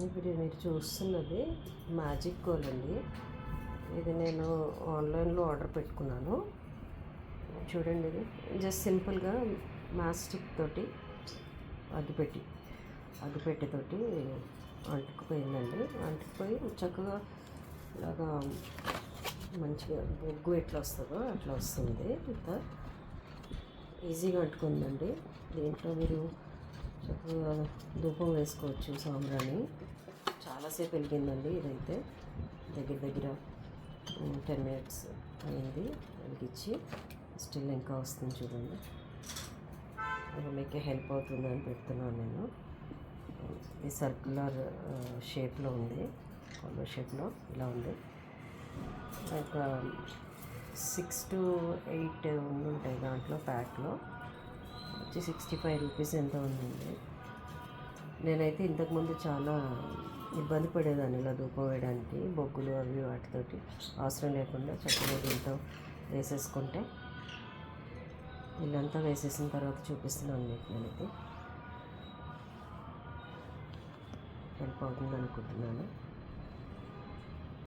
ఇప్పుడు మీరు చూస్తున్నది మ్యాజిక్ కోల్ అండి. ఇది నేను ఆన్లైన్లో ఆర్డర్ పెట్టుకున్నాను. చూడండి, ఇది జస్ట్ సింపుల్గా మాస్టిక్ తోటి అగ్గిపెట్టెతోటి అంటుకుపోయిందండి. అంటుకుపోయి చక్కగా ఇలాగా మంచిగా బొగ్గు ఎట్లా వస్తుందో అట్లా వస్తుంది. ఇంత ఈజీగా అంటుకుందండి. దీంట్లో మీరు చక్కగా ధూపం వేసుకోవచ్చు. సాంబ్రాణి చాలాసేపు వెలిగిందండి. ఇదైతే దగ్గర 10 minutes అయింది వెలిగించి. స్టిల్ ఇంకా వస్తుంది చూడండి. మీకు హెల్ప్ అవుతుందని పెడుతున్నాను నేను. ఇది సర్క్యులర్ షేప్లో ఉంది, కాలర్ షేప్లో ఇలా ఉంది. ఒక 6 to 8 ఉంటాయి దాంట్లో. ప్యాక్లో వచ్చి 65 రూపీస్ ఎంత ఉందండి. నేనైతే ఇంతకుముందు చాలా ఇబ్బంది పడేదాన్ని ఇలా ధూపం వేయడానికి. బొగ్గులు అవి వాటితోటి అవసరం లేకుండా చక్కగా దీంతో వేసేసుకుంటే, ఇల్లంతా వేసేసిన తర్వాత చూపిస్తున్నాను మీకు. నేనైతే హెల్ప్ అవుతుంది అనుకుంటున్నాను.